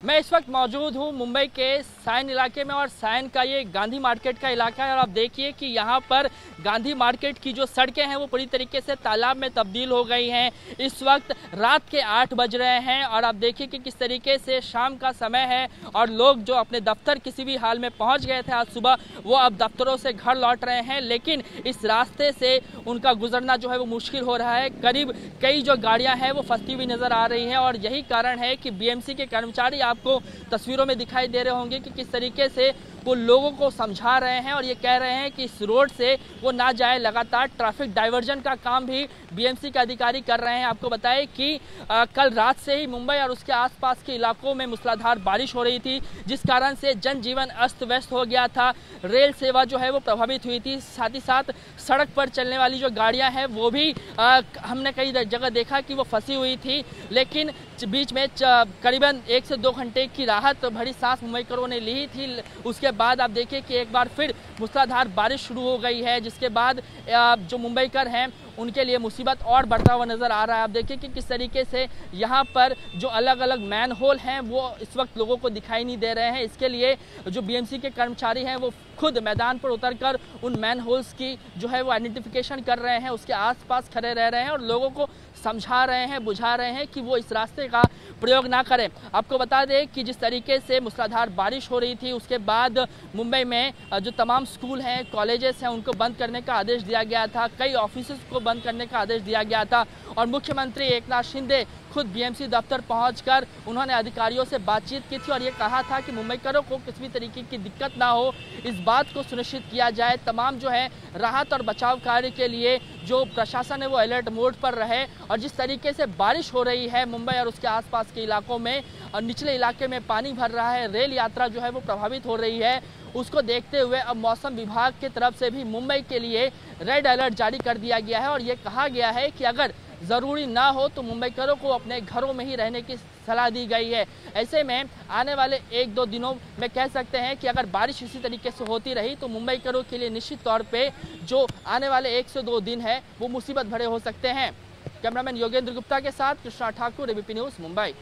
मैं इस वक्त मौजूद हूँ मुंबई के सायन इलाके में और सायन का ये गांधी मार्केट का इलाका है और आप देखिए कि यहाँ पर गांधी मार्केट की जो सड़कें हैं वो पूरी तरीके से तालाब में तब्दील हो गई हैं। इस वक्त रात के 8 बज रहे हैं और आप देखिए कि किस तरीके से शाम का समय है और लोग जो अपने दफ्तर किसी भी हाल में पहुँच गए थे आज सुबह, वो अब दफ्तरों से घर लौट रहे हैं, लेकिन इस रास्ते से उनका गुजरना जो है वो मुश्किल हो रहा है। करीब कई जो गाड़ियाँ हैं वो फंसती हुई नज़र आ रही हैं और यही कारण है कि बीएमसी के कर्मचारी आपको तस्वीरों में दिखाई दे रहे होंगे कि किस तरीके से वो लोगों को समझा रहे हैं और ये कह रहे हैं कि इस रोड से वो ना जाए। लगातार ट्रैफिक डाइवर्जन का काम भी बीएमसी के अधिकारी कर रहे हैं। आपको बताएं कि कल रात से ही मुंबई और उसके आसपास के इलाकों में मूसलाधार बारिश हो रही थी, जिस कारण से जनजीवन अस्त व्यस्त हो गया था। रेल सेवा जो है वो प्रभावित हुई थी, साथ ही साथ सड़क पर चलने वाली जो गाड़ियां हैं वो भी हमने कई जगह देखा कि वो फंसी हुई थी, लेकिन बीच में करीबन 1 से 2 घंटे की राहत भरी सांस मुंबईकरों ने ली थी। उसके बाद आप देखिए कि एक बार फिर मूसलाधार बारिश शुरू हो गई है, जिसके बाद जो मुंबईकर हैं उनके लिए मुसीबत और बढ़ता हुआ नज़र आ रहा है। आप देखिए कि किस तरीके से यहाँ पर जो अलग अलग मैन होल हैं वो इस वक्त लोगों को दिखाई नहीं दे रहे हैं। इसके लिए जो बीएमसी के कर्मचारी हैं वो खुद मैदान पर उतरकर उन मैन होल्स की जो है वो आइडेंटिफिकेशन कर रहे हैं, उसके आसपास खड़े रह रहे हैं और लोगों को समझा रहे हैं, बुझा रहे हैं कि वो इस रास्ते का प्रयोग ना करें। आपको बता दें कि जिस तरीके से मूसलाधार बारिश हो रही थी, उसके बाद मुंबई में जो तमाम स्कूल हैं, कॉलेजेस हैं, उनको बंद करने का आदेश दिया गया था। कई ऑफिसेस को बंद करने का आदेश दिया गया था और मुख्यमंत्री एकनाथ शिंदे खुद बीएमसी दफ्तर पहुंचकर उन्होंने अधिकारियों से बातचीत की थी और ये कहा था कि मुंबईकरों को किसी भी तरीके की दिक्कत ना हो, इस बात को सुनिश्चित किया जाए। तमाम जो है राहत और बचाव कार्य के लिए जो प्रशासन है वो अलर्ट मोड पर रहे और जिस तरीके से बारिश हो रही है मुंबई और उसके आसपास के इलाकों में और निचले इलाके में पानी भर रहा है, रेल यात्रा जो है वो प्रभावित हो रही है, उसको देखते हुए अब मौसम विभाग की तरफ से भी मुंबई के लिए रेड अलर्ट जारी कर दिया गया है और ये कहा गया है कि अगर ज़रूरी ना हो तो मुंबईकरों को अपने घरों में ही रहने की सलाह दी गई है। ऐसे में आने वाले 1-2 दिनों में कह सकते हैं कि अगर बारिश इसी तरीके से होती रही तो मुंबईकरों के लिए निश्चित तौर पे जो आने वाले 1 से 2 दिन है वो मुसीबत भरे हो सकते हैं। कैमरामैन योगेंद्र गुप्ता के साथ कृष्णा ठाकुर, एबीपी न्यूज़, मुंबई।